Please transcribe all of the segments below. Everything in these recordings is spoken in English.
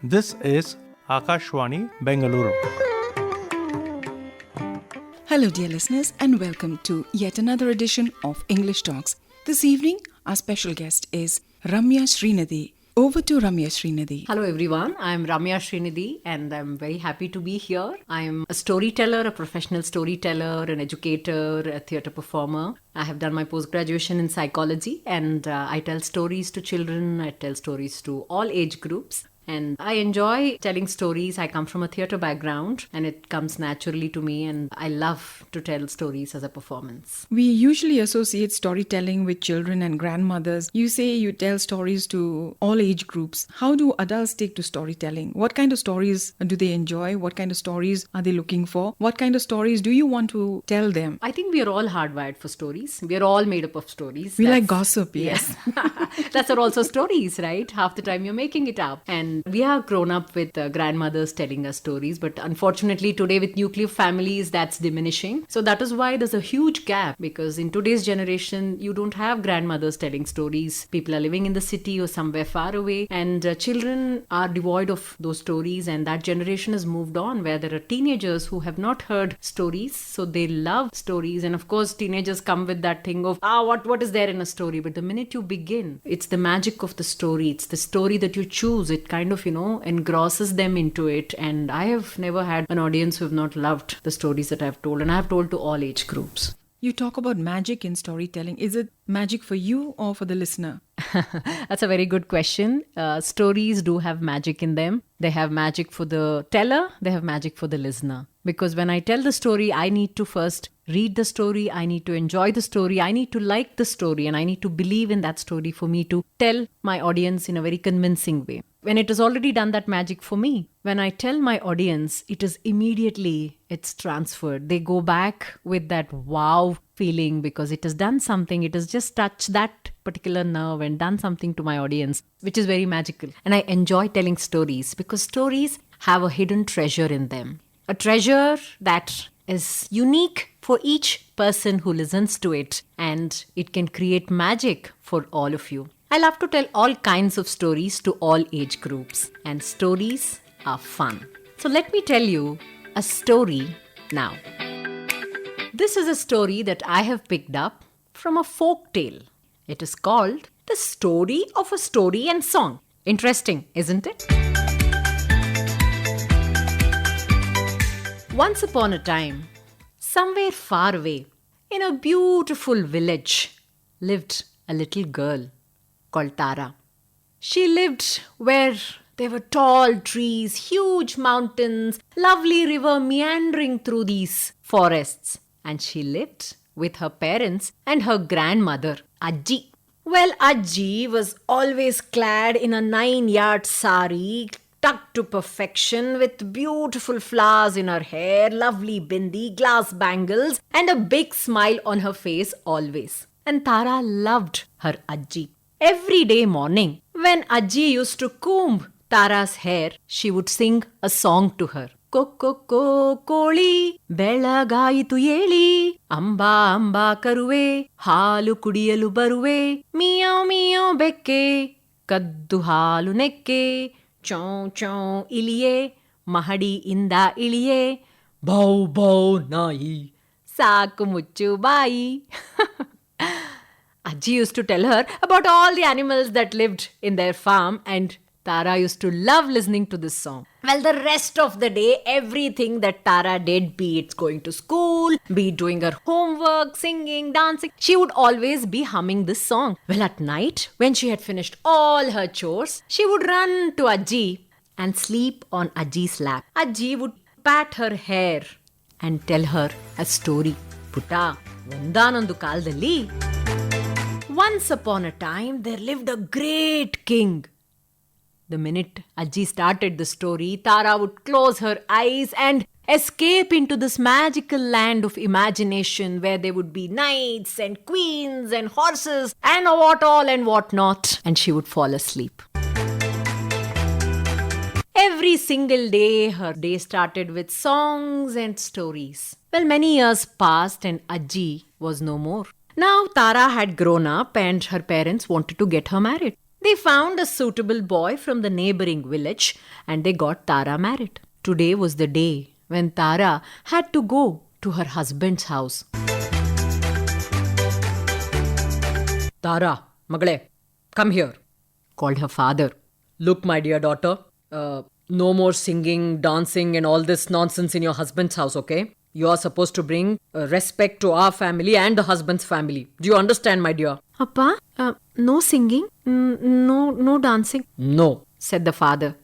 This is Akashwani, Bangalore. Hello, dear listeners, and welcome to yet another edition of English Talks. This evening, our special guest is Ramya Srinidhi. Over to Ramya Srinidhi. Hello everyone, I'm Ramya Srinidhi and I'm very happy to be here. I'm a storyteller, a professional storyteller, an educator, a theatre performer. I have done my post-graduation in psychology and I tell stories to children, I tell stories to all age groups. And I enjoy telling stories. I come from a theatre background and it comes naturally to me and I love to tell stories as a performance. We usually associate storytelling with children and grandmothers. You say you tell stories to all age groups. How do adults take to storytelling? What kind of stories do they enjoy? What kind of stories are they looking for? What kind of stories do you want to tell them? I think we are all hardwired for stories. We are all made up of stories. We like gossip, yes. That's are also stories, right? Half the time you're making it up. And we have grown up with grandmothers telling us stories, but unfortunately today with nuclear families, that's diminishing. So that is why there's a huge gap, because in today's generation, you don't have grandmothers telling stories. People are living in the city or somewhere far away, and children are devoid of those stories, and that generation has moved on where there are teenagers who have not heard stories, so they love stories. And of course, teenagers come with that thing of, what is there in a story? But the minute you begin, it's the magic of the story. It's the story that you choose. It kind of, engrosses them into it. And I have never had an audience who have not loved the stories that I've told. And I have told to all age groups. You talk about magic in storytelling. Is it magic for you or for the listener? That's a very good question. Stories do have magic in them. They have magic for the teller. They have magic for the listener. Because when I tell the story, I need to first read the story. I need to enjoy the story. I need to like the story. And I need to believe in that story for me to tell my audience in a very convincing way. When it has already done that magic for me, when I tell my audience, it is immediately, it's transferred. They go back with that wow feeling because it has done something. It has just touched that particular nerve and done something to my audience, which is very magical. And I enjoy telling stories because stories have a hidden treasure in them. A treasure that is unique for each person who listens to it, and it can create magic for all of you. I love to tell all kinds of stories to all age groups, and stories are fun. So let me tell you a story now. This is a story that I have picked up from a folk tale. It is called The Story of a Story and Song. Interesting, isn't it? Once upon a time, somewhere far away, in a beautiful village, lived a little girl called Tara. She lived where there were tall trees, huge mountains, lovely river meandering through these forests. And she lived with her parents and her grandmother, Ajji. Well, Ajji was always clad in a 9-yard sari, tucked to perfection with beautiful flowers in her hair, lovely bindi, glass bangles, and a big smile on her face always. And Tara loved her Ajji. Every day morning, when Ajji used to comb Tara's hair, she would sing a song to her. Kokko koli, belagaitu yeli, amba karuve, halu kudiyalu baruve, meow meow bekke, kaddu halu nekke, chon chon iliye, mahadi inda iliye, bow bow nai, saaku muchu bai. Ajji used to tell her about all the animals that lived in their farm, and Tara used to love listening to this song. Well, the rest of the day, everything that Tara did, be it going to school, be it doing her homework, singing, dancing, she would always be humming this song. Well, at night, when she had finished all her chores, she would run to Ajji and sleep on Ajji's lap. Ajji would pat her hair and tell her a story. Putta, ಒಂದಾನೊಂದು ಕಾಲದಲ್ಲಿ once upon a time, there lived a great king. The minute Ajji started the story, Tara would close her eyes and escape into this magical land of imagination where there would be knights and queens and horses and what all and what not. And she would fall asleep. Every single day, her day started with songs and stories. Well, many years passed and Ajji was no more. Now Tara had grown up and her parents wanted to get her married. They found a suitable boy from the neighboring village and they got Tara married. Today was the day when Tara had to go to her husband's house. Tara, Magle, come here, called her father. Look, my dear daughter, no more singing, dancing, and all this nonsense in your husband's house, okay? You are supposed to bring respect to our family and the husband's family. Do you understand, my dear? Appa, no singing, no dancing. No, said the father.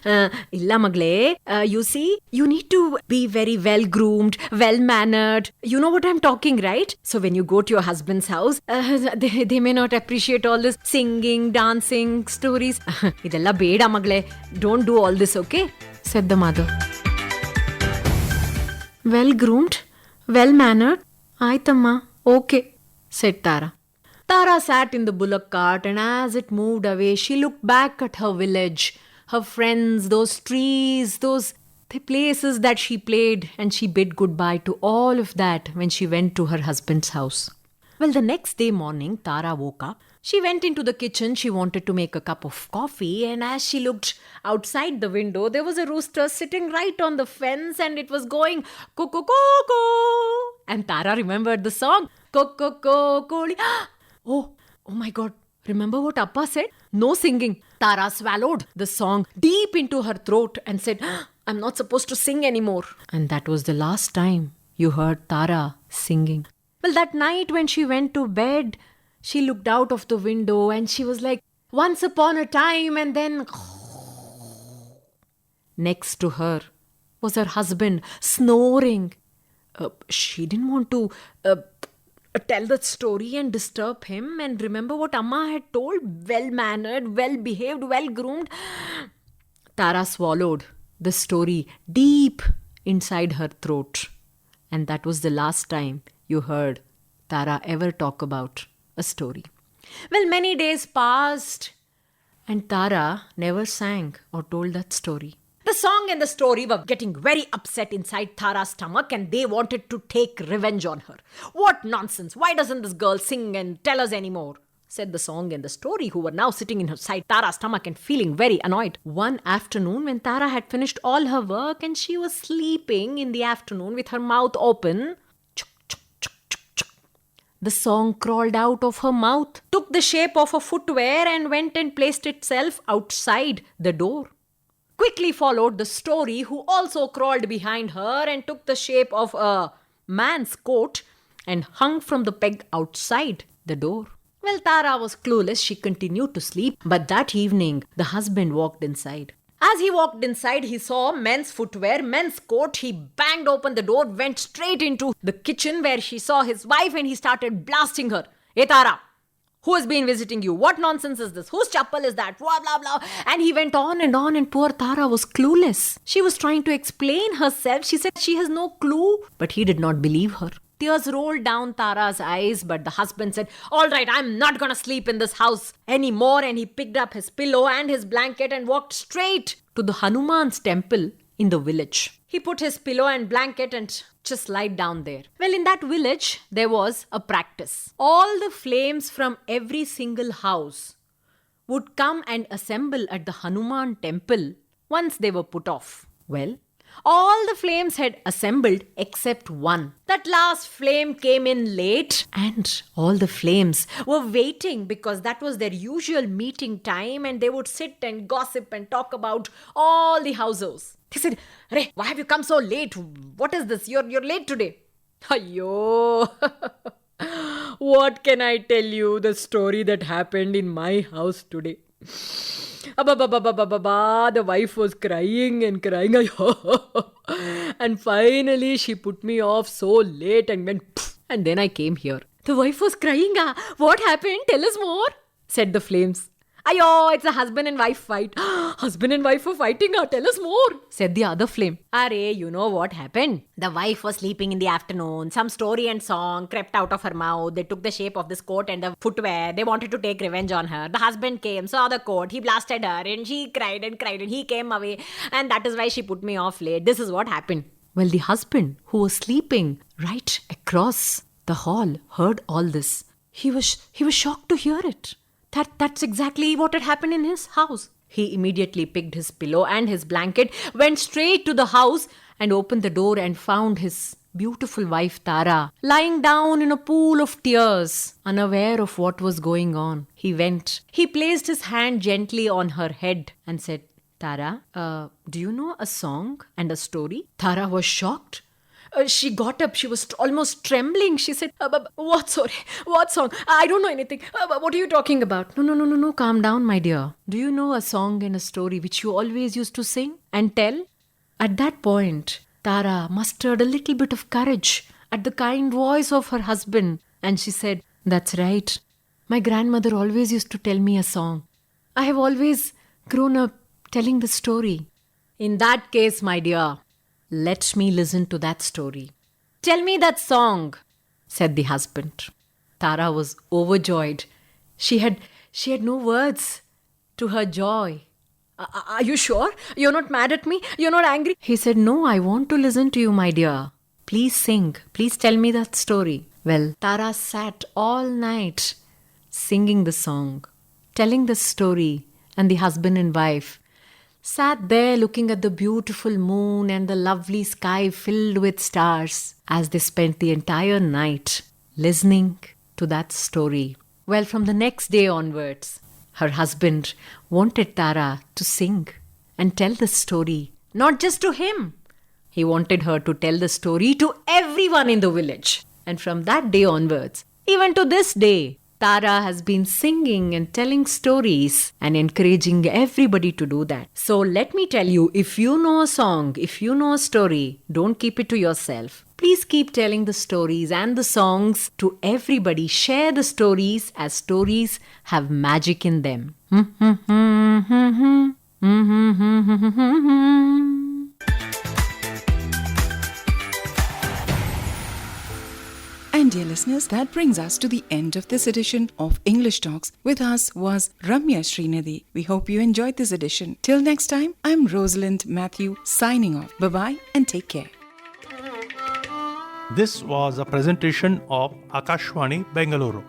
Illa Magle, you see, you need to be very well groomed, well mannered. You know what I'm talking, right? So when you go to your husband's house, they may not appreciate all this singing, dancing, stories. Idella beda Magle. Don't do all this, okay? Said the mother. Well groomed, well mannered. Aitamma, okay, said Tara. Tara sat in the bullock cart and as it moved away, she looked back at her village, her friends, those trees, the places that she played, and she bid goodbye to all of that when she went to her husband's house. Well, the next day morning, Tara woke up. She went into the kitchen. She wanted to make a cup of coffee, and as she looked outside the window, there was a rooster sitting right on the fence and it was going co-co-co-co. And Tara remembered the song, co-co-co-co. Oh my God. Remember what Appa said? No singing. Tara swallowed the song deep into her throat and said, I'm not supposed to sing anymore. And that was the last time you heard Tara singing. Well, that night when she went to bed, she looked out of the window and she was like, once upon a time, and then next to her was her husband snoring. She didn't want to tell the story and disturb him and remember what Amma had told. Well-mannered, well-behaved, well-groomed. Tara swallowed the story deep inside her throat. And that was the last time you heard Tara ever talk about a story. Well, many days passed and Tara never sang or told that story. The song and the story were getting very upset inside Tara's stomach and they wanted to take revenge on her. What nonsense! Why doesn't this girl sing and tell us anymore? Said the song and the story, who were now sitting inside Tara's stomach and feeling very annoyed. One afternoon when Tara had finished all her work and she was sleeping in the afternoon with her mouth open, the song crawled out of her mouth, took the shape of a footwear and went and placed itself outside the door. Quickly followed the story, who also crawled behind her and took the shape of a man's coat and hung from the peg outside the door. Well, Tara was clueless. She continued to sleep. But that evening, the husband walked inside. As he walked inside, he saw men's footwear, men's coat. He banged open the door, went straight into the kitchen where she saw his wife and he started blasting her. Hey, Tara! Who has been visiting you? What nonsense is this? Whose chappal is that? Blah, blah, blah. And he went on and poor Tara was clueless. She was trying to explain herself. She said she has no clue. But he did not believe her. Tears rolled down Tara's eyes, but the husband said, all right, I'm not going to sleep in this house anymore. And he picked up his pillow and his blanket and walked straight to the Hanuman's temple in the village. He put his pillow and blanket and just lied down there. Well, in that village, there was a practice. All the flames from every single house would come and assemble at the Hanuman temple once they were put off. Well, all the flames had assembled except one. That last flame came in late and all the flames were waiting because that was their usual meeting time and they would sit and gossip and talk about all the houses. He said, Re, why have you come so late? What is this? You're late today. Ayyo. What can I tell you? The story that happened in my house today. The wife was crying and crying. And finally she put me off so late and went, and then I came here. The wife was crying. What happened? Tell us more, said the flames. Ayo, it's a husband and wife fight. Husband and wife were fighting. Tell us more, said the other flame. Are, you know what happened? The wife was sleeping in the afternoon. Some story and song crept out of her mouth. They took the shape of this coat and the footwear. They wanted to take revenge on her. The husband came, saw the coat. He blasted her and she cried and he came away. And that is why she put me off late. This is what happened. Well, the husband, who was sleeping right across the hall, heard all this. He was shocked to hear it. That's exactly what had happened in his house. He immediately picked his pillow and his blanket, went straight to the house, and opened the door and found his beautiful wife Tara lying down in a pool of tears, unaware of what was going on. He placed his hand gently on her head and said, Tara, do you know a song and a story? Tara was shocked. She got up. She was almost trembling. She said, what story? What song? I don't know anything. What are you talking about? No. Calm down, my dear. Do you know a song and a story which you always used to sing and tell? At that point, Tara mustered a little bit of courage at the kind voice of her husband, and she said, That's right. My grandmother always used to tell me a song. I have always grown up telling the story. In that case, my dear, let me listen to that story. Tell me that song, said the husband. Tara was overjoyed. She had no words to her joy. Are you sure? You're not mad at me? You're not angry? He said, No, I want to listen to you, my dear. Please sing. Please tell me that story. Well, Tara sat all night singing the song, telling the story, and the husband and wife sat there looking at the beautiful moon and the lovely sky filled with stars as they spent the entire night listening to that story. Well, from the next day onwards, her husband wanted Tara to sing and tell the story, not just to him. He wanted her to tell the story to everyone in the village. And from that day onwards, even to this day, Tara has been singing and telling stories and encouraging everybody to do that. So let me tell you, if you know a song, if you know a story, don't keep it to yourself. Please keep telling the stories and the songs to everybody. Share the stories, as stories have magic in them. And dear listeners, that brings us to the end of this edition of English Talks. With us was Ramya Srinidhi. We hope you enjoyed this edition. Till next time, I'm Rosalind Matthew signing off. Bye-bye and take care. This was a presentation of Akashwani Bengaluru.